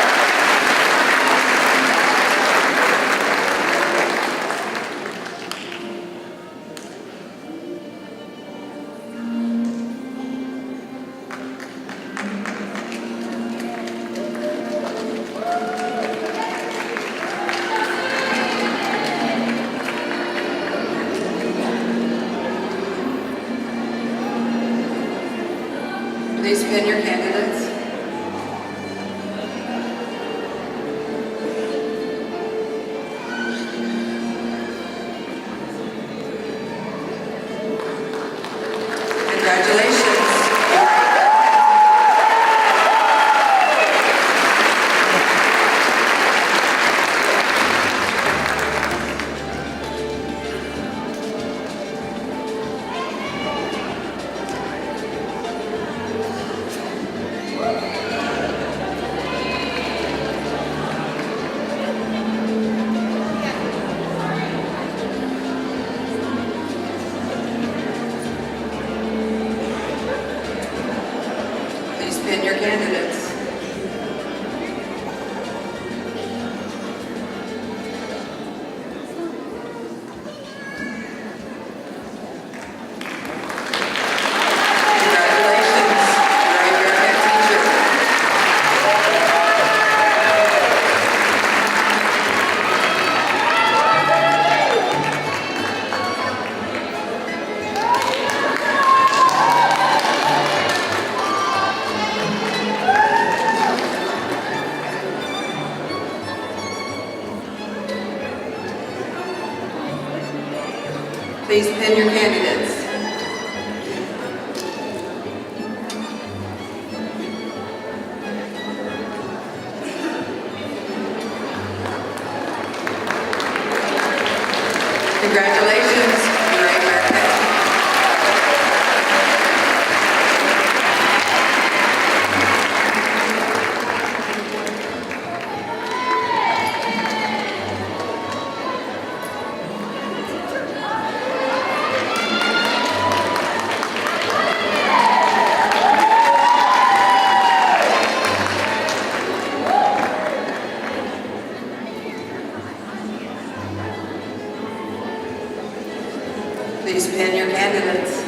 Please pin your candidates. Congratulations. Please pin your candidates. Congratulations, you're a very good teacher. Please pin your candidates. Congratulations, you're a very good teacher. Please pin your candidates.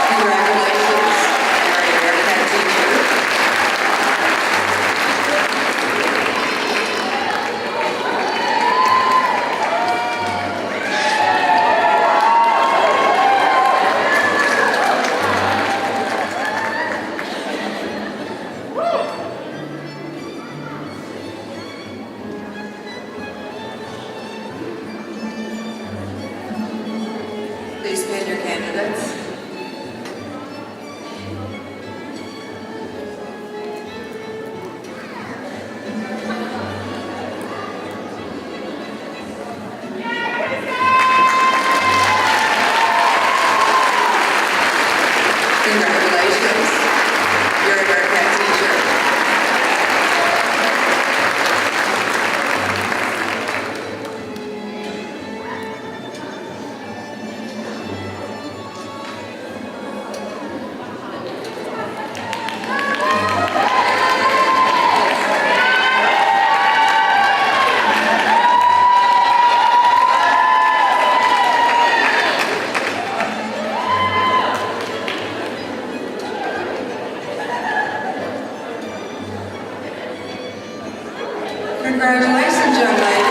Congratulations, you're a very good teacher. Please pin your candidates. Congratulations, you're a very good teacher. Congratulations, young lady.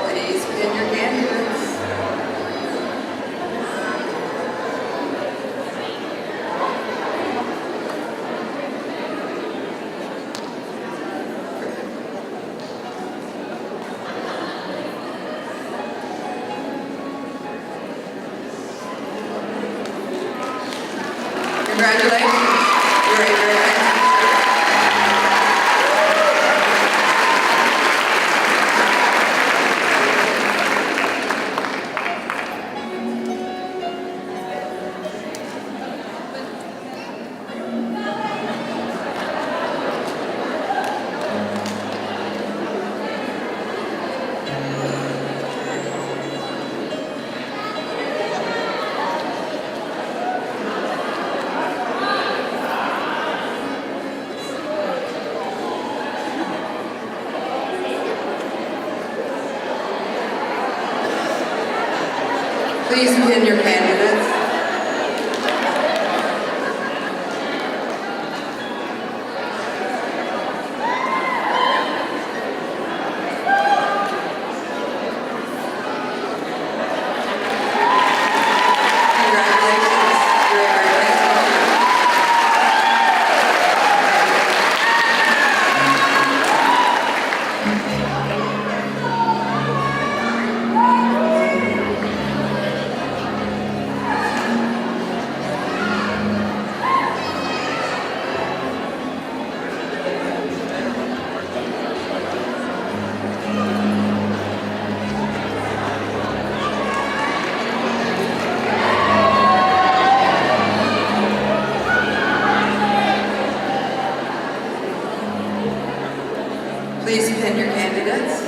Please pin your candidates. Congratulations. You're a very good teacher. Please pin your candidates. Congratulations. You're a very good teacher. Please pin your candidates.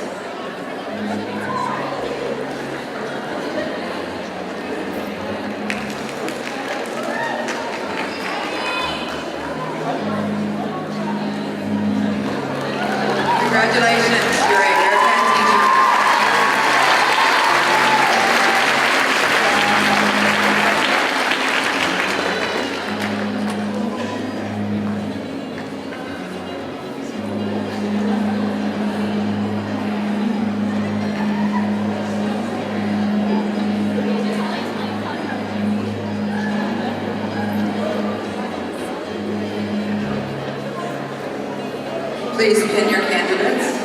Congratulations, you're a very good teacher. Please pin your candidates.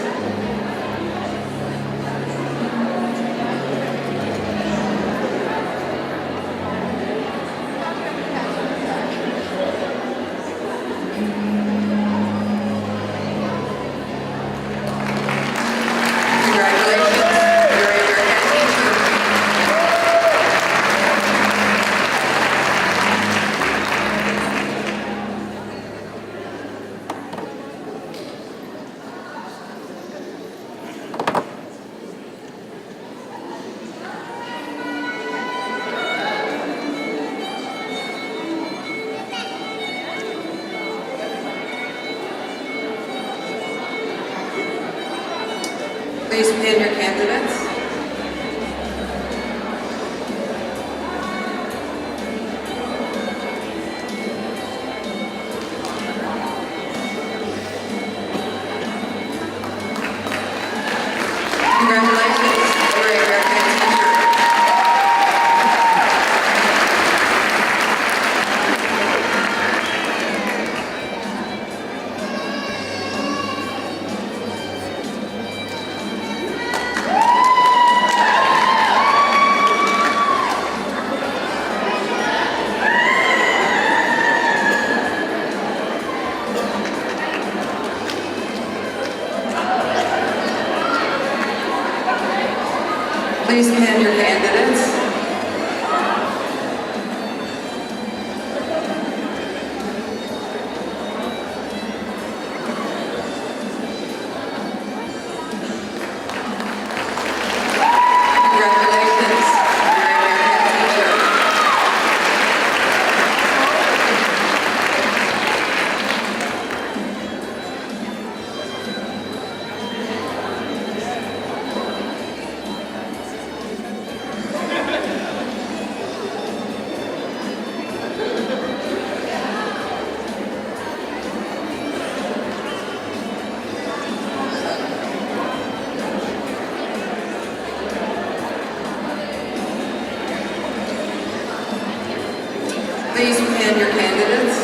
Congratulations, you're a very good teacher. Please pin your candidates. Congratulations, you're a very good teacher. Please pin your candidates. Congratulations, you're a very good teacher. Please pin your candidates.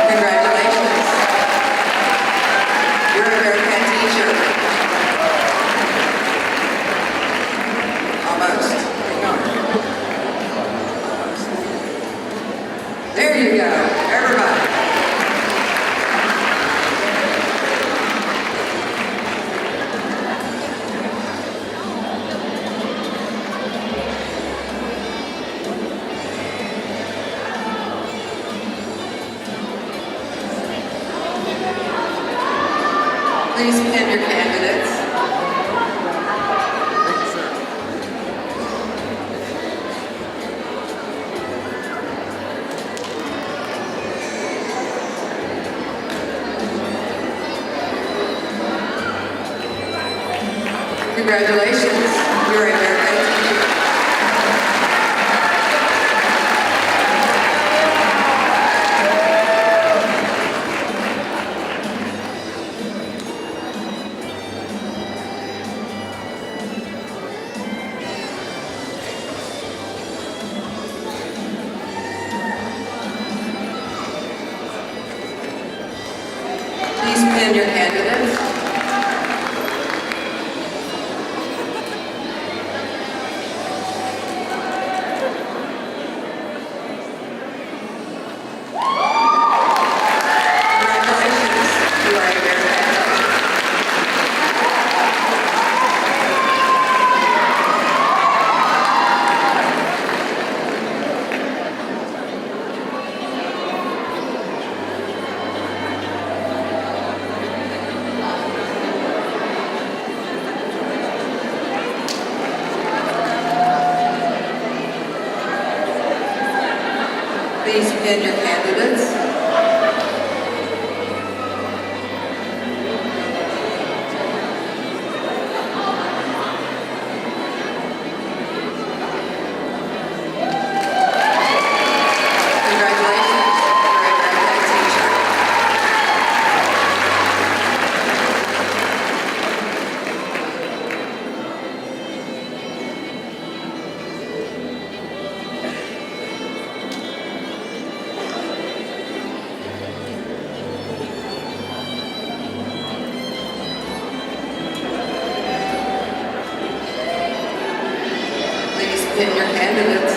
Congratulations. Please pin your candidates. Congratulations, you're a very good teacher. Please pin your candidates. Congratulations, you are a very good teacher. Please pin your candidates. Congratulations, you're a very good teacher. Please pin your candidates.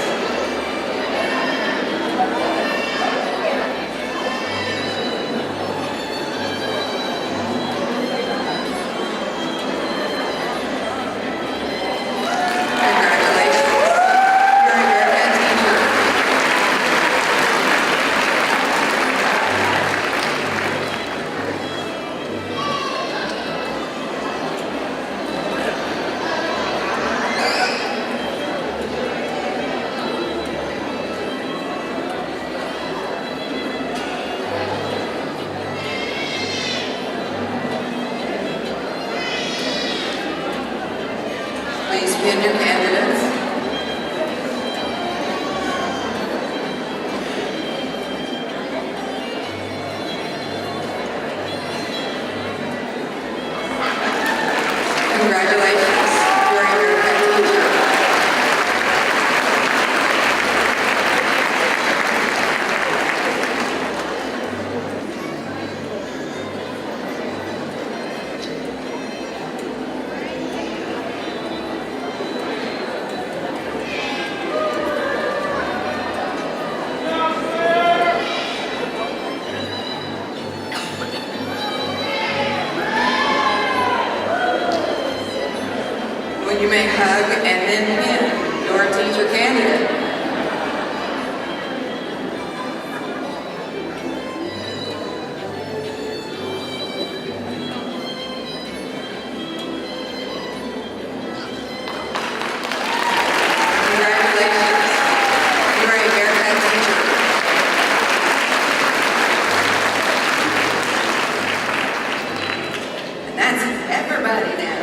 Congratulations, you're a very good teacher. Please pin your candidates. Congratulations, you're a very good teacher. When you may hug and then pin your teacher candidate. Congratulations, you're a very good teacher. And that's everybody now.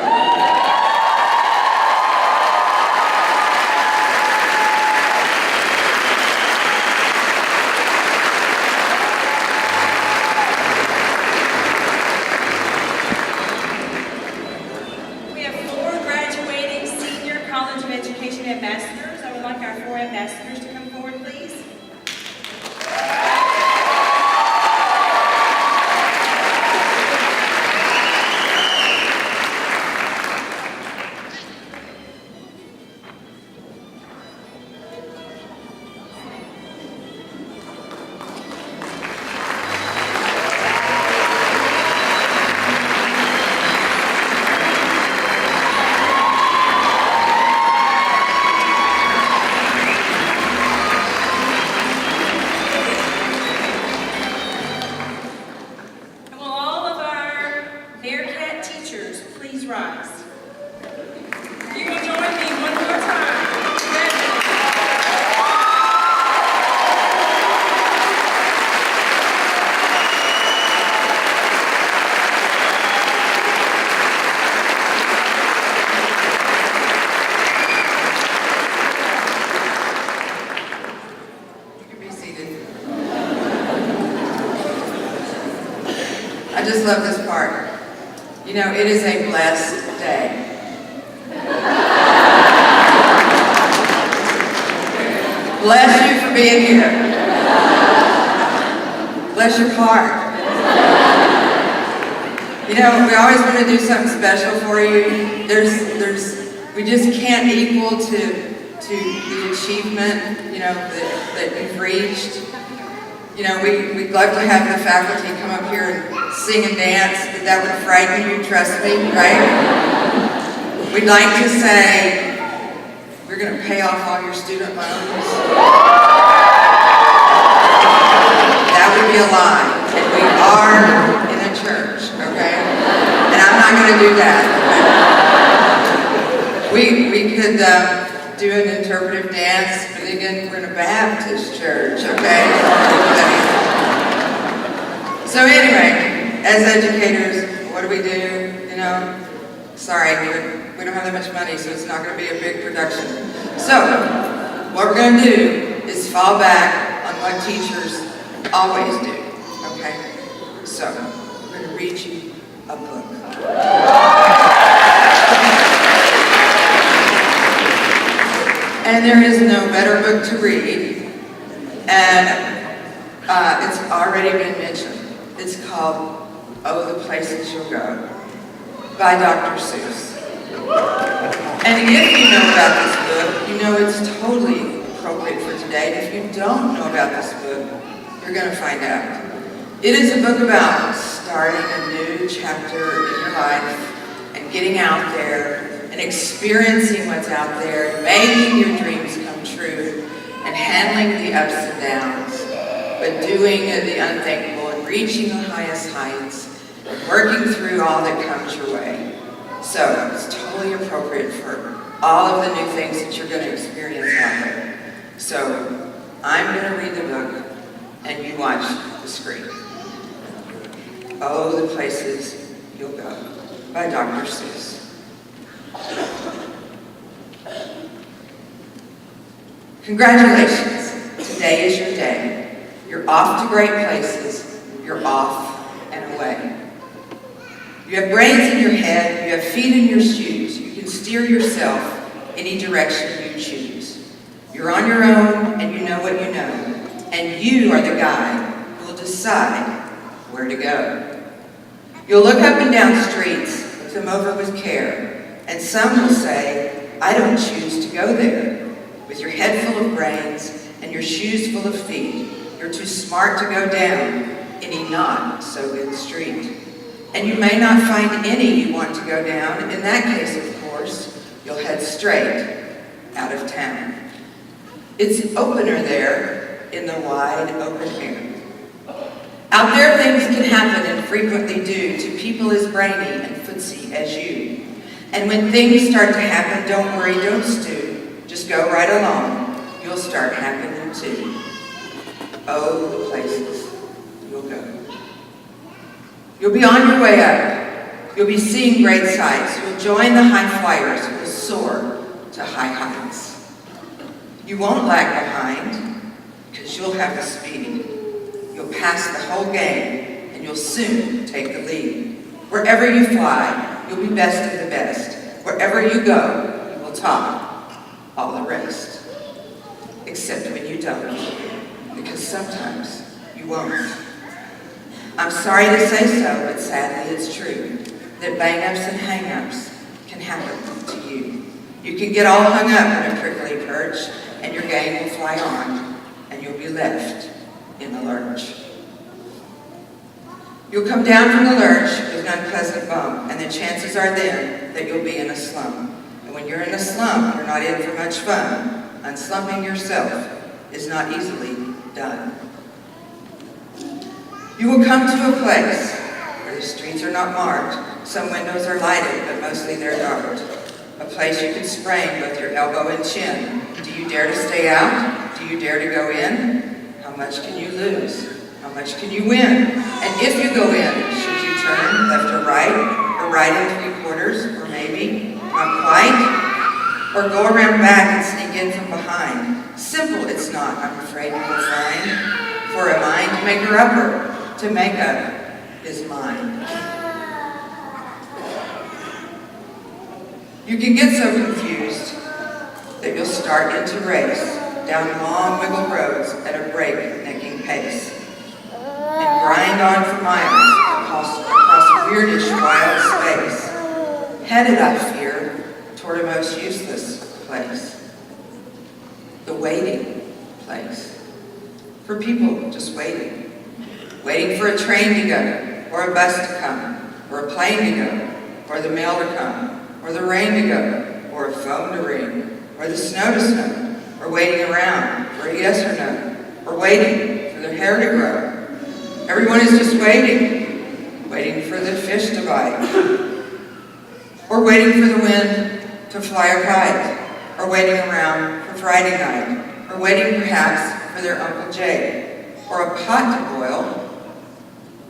We have 4 graduating senior College of Education ambassadors. I would like our 4 ambassadors to come forward, please. just love this part. You know, it is a blessed day. Bless you for being here. Bless your heart. You know, we always want to do something special for you. We just can't equal to the achievement, you know, that you've reached. You know, we'd love to have the faculty come up here and sing and dance, but that would frighten you, trust me, right? We'd like to say, we're going to pay off all your student loans. That would be a lie. And we are in a church, okay? And I'm not going to do that. Okay? We could do an interpretive dance, but again, we're in a Baptist church, okay? So anyway, as educators, what do? You know, sorry, we don't have that much money, so it's not going to be a big production. So, what we're going to do is fall back on what teachers always do, okay? So, we're going to read you a book. And there is no better book to read, and it's already been mentioned. It's called Oh, the Places You'll Go by Dr. Seuss. And if you know about this book, you know it's totally appropriate for today. And if you don't know about this book, you're going to find out. It is a book about starting a new chapter in your life and getting out there and experiencing what's out there, and making your dreams come true, and handling the ups and downs, but doing the unthinkable and reaching the highest heights, and working through all that comes your way. So it's totally appropriate for all of the new things that you're going to experience out there. So I'm going to read the book, and you watch the screen. Oh, the Places You'll Go by Dr. Seuss. Congratulations, today is your day. You're off to great places, you're off and away. You have brains in your head, you have feet in your shoes, you can steer yourself any direction you choose. You're on your own and you know what you know, and you are the guide who will decide where to go. You'll look up and down streets, look them over with care, and some will say, I don't choose to go there. With your head full of brains and your shoes full of feet, you're too smart to go down any not so good street. And you may not find any you want to go down. In that case, of course, you'll head straight out of town. It's opener there in the wide open air. Out there things can happen and frequently do to people as brainy and footsy as you. And when things start to happen, don't worry, don't stew. Just go right along. You'll start happening too. Oh, the places you'll go. You'll be on your way up. You'll be seeing great sights. You'll join the high flyers who will soar to high heights. You won't lag behind because you'll have the speed. You'll pass the whole game and you'll soon take the lead. Wherever you fly, you'll be best of the best. Wherever you go, you will top all the rest. Except when you don't, because sometimes you won't. I'm sorry to say so, but sadly it's true, that bang-ups and hang-ups can happen to you. You can get all hung up in a prickly perch, and your game will fly on, and you'll be left in the lurch. You'll come down from the lurch with an unpleasant bump, and the chances are then that you'll be in a slump. And when you're in a slump, you're not in for much fun. Unslumping yourself is not easily done. You will come to a place where the streets are not marked. Some windows are lighted, but mostly they're dark. A place you can sprain both your elbow and chin. Do you dare to stay out? Do you dare to go in? How much can you lose? How much can you win? And if you go in, should you turn left or right and 3/4, or maybe not quite? Or go around back and sneak in from behind? Simple it's not, I'm afraid you will find. For a mind to make her upper, to make up is mine. You can get so confused that you'll start into race down long wiggle roads at a break-necking pace and grind on for miles across weirdish wild space, headed, I fear, toward a most useless place, the waiting place, for people just waiting for a train to go, or a bus to come, or a plane to go, or the mail to come, or the rain to go, or a phone to ring, or the snow to snow, or waiting around for a yes or no, or waiting for their hair to grow. Everyone is just waiting for the fish to bite, or waiting for the wind to fly a kite, or waiting around for Friday night, or waiting perhaps for their Uncle Jay, or a pot to boil,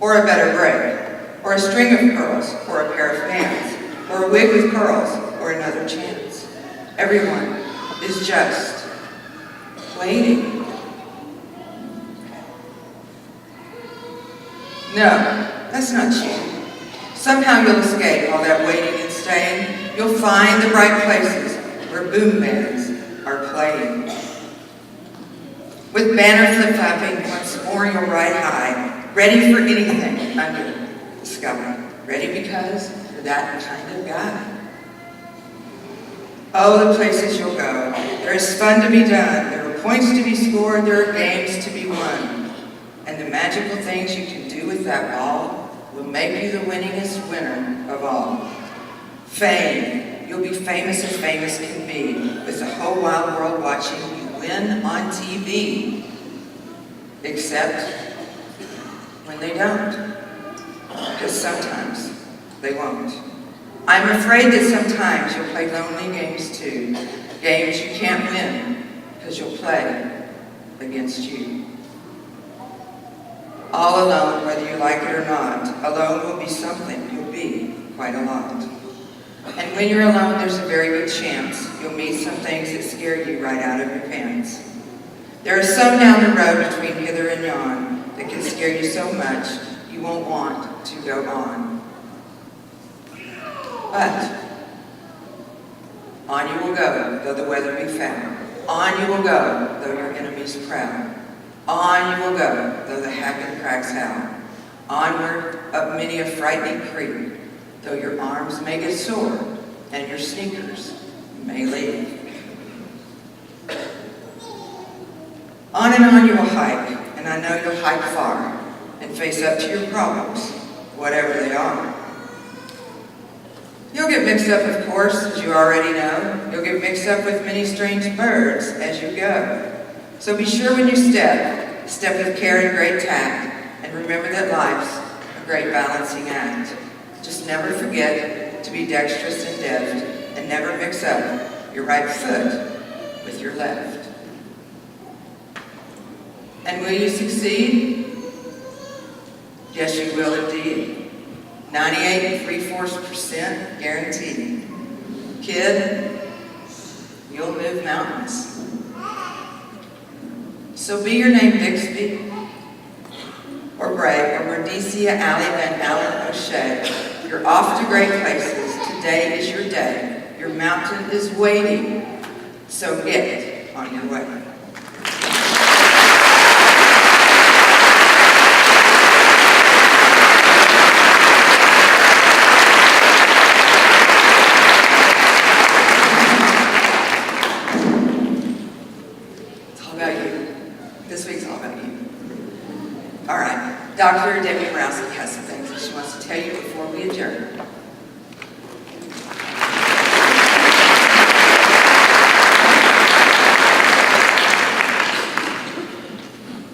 or a better break, or a string of pearls, or a pair of pants, or a wig with curls, or another chance. Everyone is just waiting. No, that's not you. Somehow you'll escape all that waiting and staying. You'll find the bright places where boom bands are playing. With banner flip-flopping, once more you'll ride high, ready for anything under the sky. Ready because you're that kind of guy. Oh, the places you'll go. There is fun to be done. There are points to be scored. There are games to be won. And the magical things you can do with that ball will make you the winningest winner of all. Fame. You'll be famous as famous can be, with the whole wide world watching you win on TV. Except when they don't. Because sometimes they won't. I'm afraid that sometimes you'll play lonely games too. Games you can't win because you'll play against you. All alone, whether you like it or not. Alone will be something. You'll be quite a lot. And when you're alone, there's a very good chance you'll meet some things that scare you right out of your pants. There are some down the road between hither and yon that can scare you so much you won't want to go on. But on you will go, though the weather be foul. On you will go, though your enemies proud. On you will go, though the hack and cracks howl. Onward up many a frightening creek, though your arms may get sore and your sneakers may leak. On and on you will hike, and I know you'll hike far and face up to your problems, whatever they are. You'll get mixed up, of course, as you already know. You'll get mixed up with many strange birds as you go. So be sure when you step with care and great tact, and remember that life's a great balancing act. Just never forget to be dexterous and deft, and never mix up your right foot with your left. And will you succeed? Yes, you will indeed. 98 3/4% guaranteed. Kid, you'll move mountains. So be your name Bixby, or Bray, or Merdicia, Alley, Van Allen, O'Shea. You're off to great places. Today is your day. Your mountain is waiting. So get on your way. Dr. Debbie Borowski has some things that she wants to tell you before we adjourn.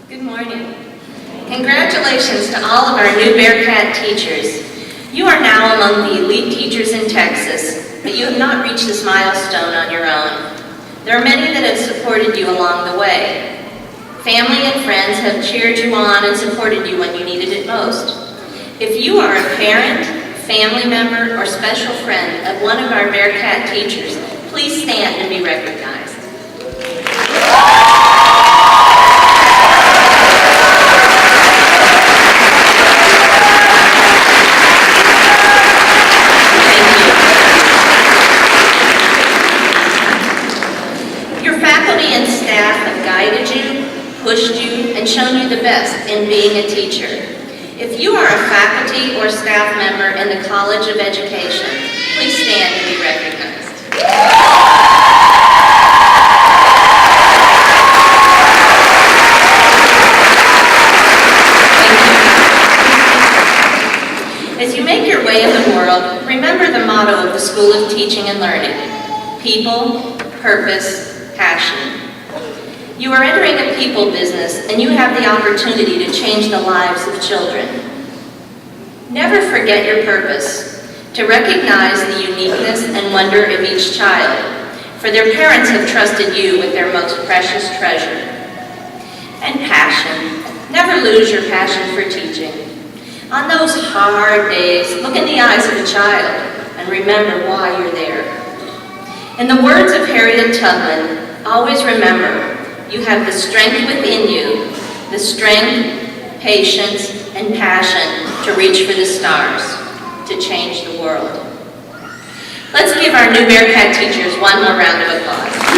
Good morning. Congratulations to all of our new Bearcat teachers. You are now among the elite teachers in Texas, but you have not reached this milestone on your own. There are many that have supported you along the way. Family and friends have cheered you on and supported you when you needed it most. If you are a parent, family member, or special friend of one of our Bearcat teachers, please stand and be recognized. faculty and staff have guided you, pushed you, and shown you the best in being a teacher. If you are a faculty or staff member in the College of Education, please stand and be recognized. As you make your way in the world, remember the motto of the School of Teaching and Learning: people, purpose, passion. You are entering a people business, and you have the opportunity to change the lives of children. Never forget your purpose: to recognize the uniqueness and wonder of each child, for their parents have trusted you with their most precious treasure. And passion. Never lose your passion for teaching. On those hard days, look in the eyes of a child and remember why you're there. In the words of Harriet Tubman, always remember, you have the strength within you, the strength, patience, and passion to reach for the stars, to change the world. Let's give our new Bearcat teachers one more round of applause.